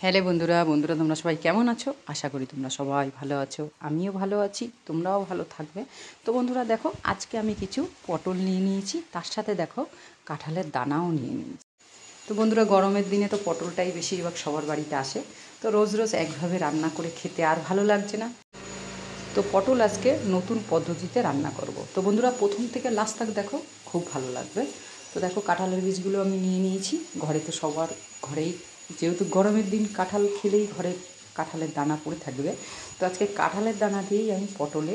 Hello বন্ধুরা বন্ধুরা তোমরা সবাই কেমন আছো? আশা করি তোমরা সবাই ভালো আছো, আমিও ভালো আছি, তোমরাও ভালো থাকবে। তো বন্ধুরা দেখো, আজকে আমি কিছু পটল নিয়ে নিয়েছি, তার সাথে দেখো কাঁঠালের দানাও নিয়ে নিয়েছি। তো বন্ধুরা, গরমের দিনে তো পটলটাই বেশিরভাগ সবার বাড়িতে আসে। তো রোজ রোজ একভাবে রান্না করে খেতে আর ভালো লাগছে না। তো পটল আজকে নতুন পদ্ধতিতে রান্না করব। তো বন্ধুরা, প্রথম থেকে লাস্ট তক দেখো, খুব ভালো লাগবে। তো দেখো, কাঁঠালের বীজগুলো আমি নিয়ে নিয়েছি। ঘরে তো সবার ঘরেই, যেহেতু গরমের দিন কাঁঠাল খেলেই ঘরে কাঁঠালের দানা পড়ে থাকবে। তো আজকে কাঁঠালের দানা দিয়েই আমি পটলে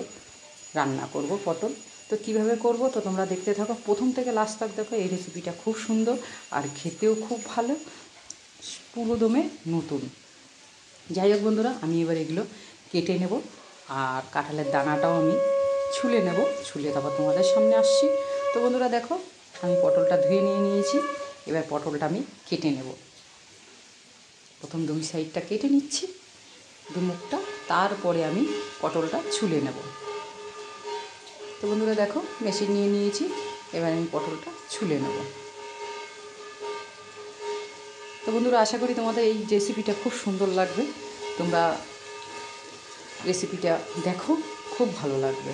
রান্না করব পটল। তো কীভাবে করব তো তোমরা দেখতে থাকো, প্রথম থেকে লাস্ট তক দেখো। এই রেসিপিটা খুব সুন্দর আর খেতেও খুব ভালো, পুরো দমে নতুন। যাই হোক বন্ধুরা, আমি এবার এগুলো কেটে নেব আর কাঁঠালের দানাটাও আমি ছুলে নেব। ছুলে তারপর তোমাদের সামনে আসছি। তো বন্ধুরা দেখো, আমি পটলটা ধুয়ে নিয়ে নিয়েছি। এবার পটলটা আমি কেটে নেব। প্রথম দুই সাইডটা কেটে নিচ্ছি, দুমুখটা, তারপরে আমি পটলটা ছুলে নেব। তো বন্ধুরা দেখো, মেশিন নিয়ে নিয়েছি, এবার আমি পটলটা ছুলে নেব। তো বন্ধুরা, আশা করি তোমাদের এই রেসিপিটা খুব সুন্দর লাগবে। তোমরা রেসিপিটা দেখো, খুব ভালো লাগবে।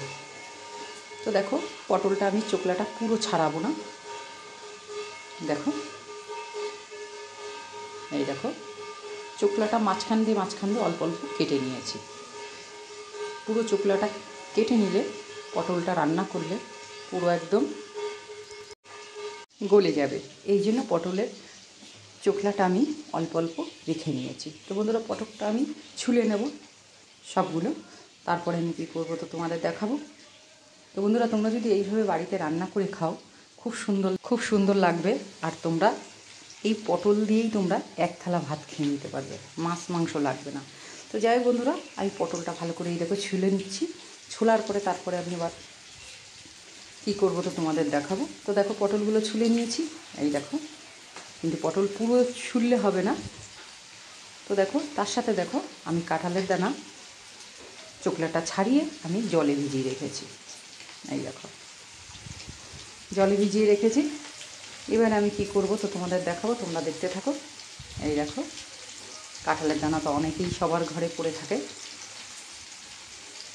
তো দেখো, পটলটা আমি চোকলাটা পুরো ছাড়াবো না। দেখো, এই দেখো, চোকলাটা মাঝখান দিয়ে অল্প অল্প কেটে নিয়েছি। পুরো চোকলাটা কেটে নিলে পটলটা রান্না করলে পুরো একদম গলে যাবে। এই জন্য পটলের চোকলাটা আমি অল্প অল্প রেখে নিয়েছি। তো বন্ধুরা, পটলটা আমি ছুলে নেব সবগুলো, তারপরে আমি কী করবো তো তোমাদের দেখাবো। তো বন্ধুরা, তোমরা যদি এইভাবে বাড়িতে রান্না করে খাও, খুব সুন্দর লাগবে। আর তোমরা এই পটল দিয়েই তোমরা এক থালা ভাত খেয়ে নিতে পারবে, মাছ মাংস লাগবে না। তো যাই হোক বন্ধুরা, আমি পটলটা ভালো করে এই দেখো ছুলে নিচ্ছি। ছোলার পরে তারপরে আমি এবার কী করবো তো তোমাদের দেখাবো। তো দেখো, পটলগুলো ছুলে নিয়েছি, এই দেখো। কিন্তু পটল পুরো ছুললে হবে না। তো দেখো, তার সাথে দেখো, আমি কাঁঠালের দানা চোকলাটা ছাড়িয়ে আমি জলে ভিজিয়ে রেখেছি। এই দেখো, জলে ভিজিয়ে রেখেছি। এবার আমি কি করব তো তোমাদের দেখাবো, তোমরা দেখতে থাকো। এই দেখো, কাঁঠালের দানা তো অনেকেই সবার ঘরে পড়ে থাকে।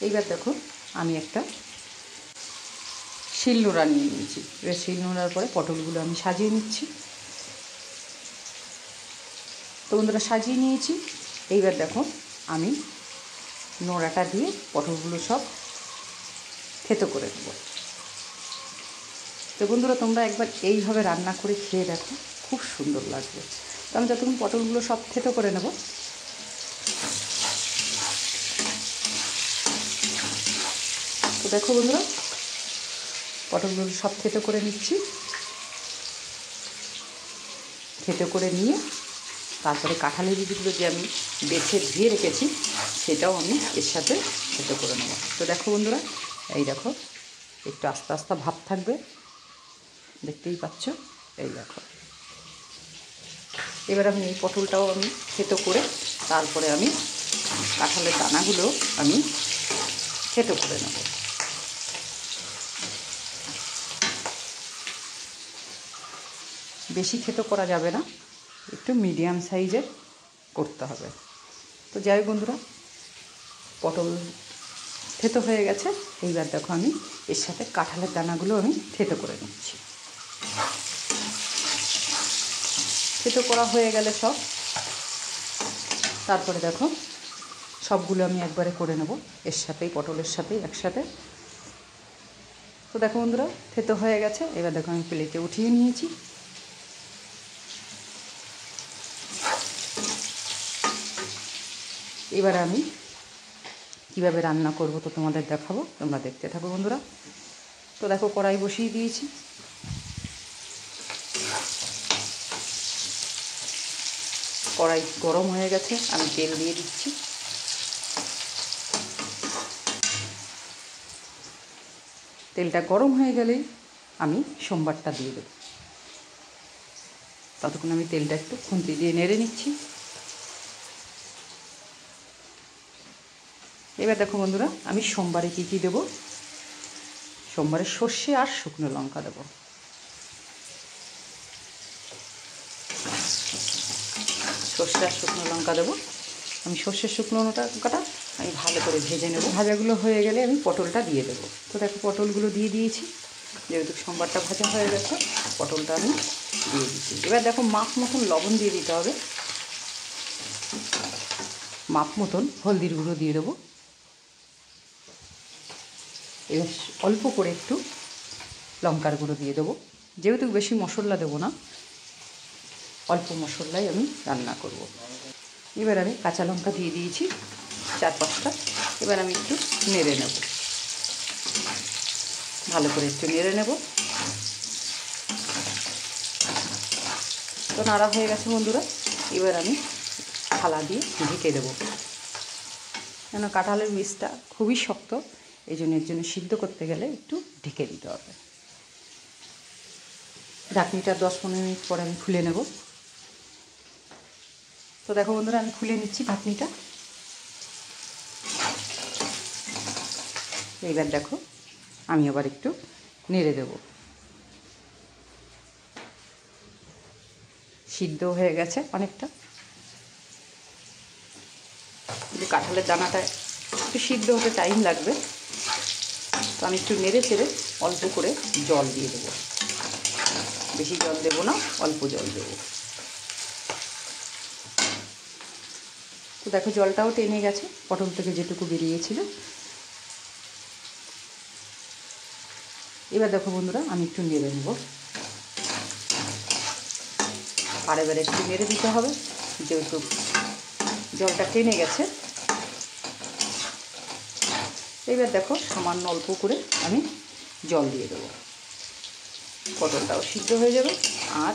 এইবার দেখো, আমি একটা শিলনোড়া নিয়ে নিয়েছি। এবার শিলনোড়ার পরে পটলগুলো আমি সাজিয়ে নিচ্ছি। তো বন্ধুরা, সাজিয়ে নিয়েছি। এইবার দেখো, আমি নোড়াটা দিয়ে পটলগুলো সব থেতো করে নেব। তো বন্ধুরা, তোমরা একবার এইভাবে রান্না করে খেয়ে দেখো, খুব সুন্দর লাগবে। তো আমি যতক্ষণ পটলগুলো সব থেতো করে নেব। তো দেখো বন্ধুরা, পটলগুলো সব থেতো করে নিচ্ছি। থেতো করে নিয়ে তারপরে কাঁঠালের বীজগুলো যে আমি বেছে ধুয়ে রেখেছি, সেটাও আমি এর সাথে থেতো করে নেব। তো দেখো বন্ধুরা, এই দেখো, একটু আস্তে আস্তে ভাব থাকবে, দেখতেই পাচ্ছ। এই দেখো, এবার আমি এই পটলটাও আমি থেতো করে তারপরে আমি কাঁঠালের দানাগুলো আমি থেতো করে নেব। বেশি থেতো করা যাবে না, একটু মিডিয়াম সাইজের করতে হবে। তো যাই হোক বন্ধুরা, পটল থেতো হয়ে গেছে। এইবার দেখো, আমি এর সাথে কাঁঠালের দানাগুলো আমি থেতো করে নিচ্ছি। থেতো করা হয়ে গেলে সব, তারপরে দেখো, সবগুলো আমি একবারে করে নেব এর সাথেই, পটলের সাথেই একসাথে। তো দেখো বন্ধুরা, থেতো হয়ে গেছে। এবার দেখো, আমি প্লেটে উঠিয়ে নিয়েছি। এবার আমি কীভাবে রান্না করব তো তোমাদের দেখাবো, তোমরা দেখতে থাকো বন্ধুরা। তো দেখো, কড়াই বসিয়ে দিয়েছি। কড়াই গরম হয়ে গেছে, আমি তেল দিয়ে দিচ্ছি। তেলটা গরম হয়ে গেলেই আমি সোমবারটা দিয়ে দেব। ততক্ষণ আমি তেলটা একটু খুন্তি দিয়ে নেড়ে নিচ্ছি। এবার দেখো বন্ধুরা, আমি সোমবারে কী কী দেবো। সোমবারে সর্ষে আর শুকনো লঙ্কা দেবো। সর্ষে আর শুকনো লঙ্কা দেবো। আমি সর্ষের শুকনো লঙ্কাটা আমি ভালো করে ভেজে নেব। ভাজাগুলো হয়ে গেলে আমি পটলটা দিয়ে দেবো। তো দেখো পটলগুলো দিয়ে দিয়েছি। যেহেতু সম্বারটা ভাজা হয়ে গেছে, পটলটা আমি দিয়ে দিচ্ছি। এবার দেখো মাপ মতন লবণ দিয়ে দিতে হবে, মাপ মতন হলদির গুঁড়ো দিয়ে দেবো। এবার অল্প করে একটু লঙ্কার গুঁড়ো দিয়ে দেবো। যেহেতু বেশি মশলা দেবো না, অল্প মশলায় আমি রান্না করব। এবার আমি কাঁচা লঙ্কা দিয়ে দিয়েছি 4-5টা। এবার আমি একটু নেড়ে নেব, ভালো করে একটু নেড়ে নেব। তো নাড়া হয়ে গেছে বন্ধুরা। এবার আমি থালা দিয়ে ঢেকে দেবো, কেন কাঁঠালের বীজটা খুবই শক্ত, এই জন্য সিদ্ধ করতে গেলে একটু ঢেকে দিতে হবে। ঢাকনিটা 10-15 মিনিট পরে আমি খুলে নেব। তো দেখো বন্ধুরা, আমি খুলে নিচ্ছি ঢাকনিটা। এইবার দেখো আমি আবার একটু নেড়ে দেব। সিদ্ধ হয়ে গেছে অনেকটা, কিন্তু কাঁঠালের দানাটা একটু সিদ্ধ হতে টাইম লাগবে। তো আমি একটু নেড়ে চেড়ে অল্প করে জল দিয়ে দেবো। বেশি জল দেবো না, অল্প জল দেবো। তো দেখো জলটাও টেনে গেছে পটল থেকে যেটুকু বেরিয়েছিল। এবার দেখো বন্ধুরা, আমি একটু নেড়ে নেব। আর এবার একটু নেড়ে দিতে হবে, যেহেতু জলটা টেনে গেছে। এবার দেখো সামান্য অল্প করে আমি জল দিয়ে দেবো। পটলটাও সিদ্ধ হয়ে যাবে আর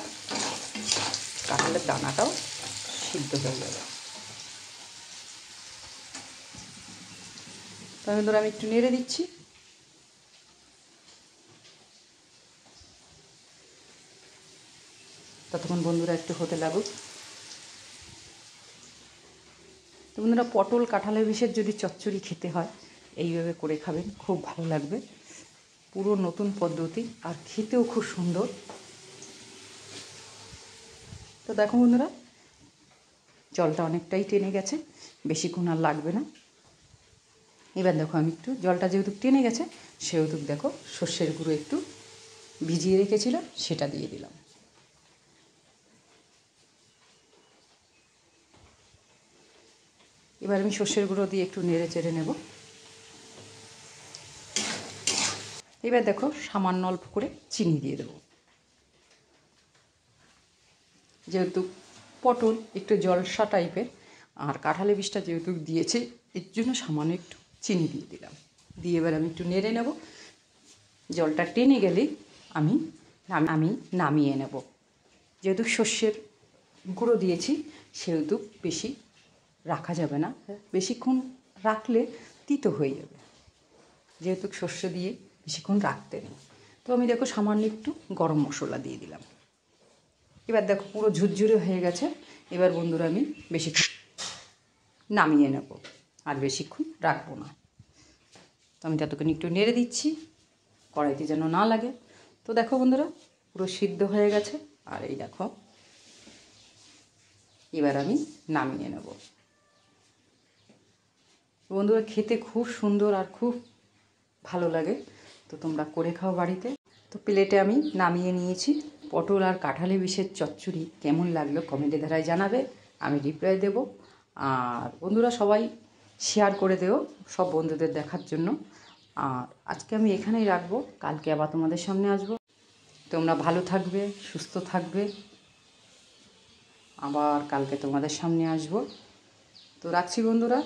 কাঁঠালের দানাটাও সিদ্ধ হয়ে যাবে। তাহলে ধরো আমি একটু নেড়ে দিচ্ছি। ততক্ষণ বন্ধুরা একটু হতে লাগুক। তো বন্ধুরা, পটল কাঁঠালের বিষের যদি চচ্চড়ি খেতে হয়, এইভাবে করে খাবেন, খুব ভালো লাগবে। পুরো নতুন পদ্ধতি আর খেতেও খুব সুন্দর। তো দেখো বন্ধুরা, জলটা অনেকটাই টেনে গেছে, বেশিক্ষণ আর লাগবে না। এবার দেখো আমি একটু জলটা যেহেতু টেনে গেছে, সেহেতু দেখো সর্ষের গুঁড়ো একটু ভিজিয়ে রেখেছিলাম, সেটা দিয়ে দিলাম। এবার আমি সর্ষের গুঁড়ো দিয়ে একটু নেড়ে চেড়ে নেব। এবার দেখো সামান্য অল্প করে চিনি দিয়ে দেবো। যেহেতু পটল একটু জলসা টাইপের আর কাঁঠালের বীজটা যেহেতু দিয়েছি, এর জন্য সামান্য একটু চিনি দিয়ে দিলাম। দিয়ে এবার আমি একটু নেড়ে নেব। জলটা টেনে গেলেই আমি নামিয়ে নেব। যেহেতু সর্ষের গুঁড়ো দিয়েছি, সেহেতু বেশি রাখা যাবে না, বেশিক্ষণ রাখলে তিতো হয়ে যাবে। যেহেতু সর্ষে দিয়ে বেশিক্ষণ রাখতে নেই। তো আমি দেখো সামান্য একটু গরম মশলা দিয়ে দিলাম। এবার দেখো পুরো ঝুরঝুরে হয়ে গেছে। এবার বন্ধুরা আমি বেশিক্ষণ নামিয়ে নেব, আর বেশিক্ষণ রাখবো না। তো আমি ততক্ষণ একটু নেড়ে দিচ্ছি, কড়াইতে যেন না লাগে। তো দেখো বন্ধুরা, পুরো সিদ্ধ হয়ে গেছে। আর এই দেখো, এবার আমি নামিয়ে নেব। বন্ধুরা, খেতে খুব সুন্দর আর খুব ভালো লাগে। তো তোমরা করে খাও বাড়িতে। তো প্লেটে আমি নামিয়ে নিয়েছি। পটল আর কাঁঠালের বিষের চচ্চড়ি কেমন লাগলো কমেন্টের ধারায় জানাবে, আমি রিপ্লাই দেব। আর বন্ধুরা সবাই শেয়ার করে দেও সব বন্ধুদের দেখার জন্য। আর আজকে আমি এখানেই রাখবো, কালকে আবার তোমাদের সামনে আসবো। তোমরা ভালো থাকবে, সুস্থ থাকবে। আবার কালকে তোমাদের সামনে আসবো। তো রাখছি বন্ধুরা।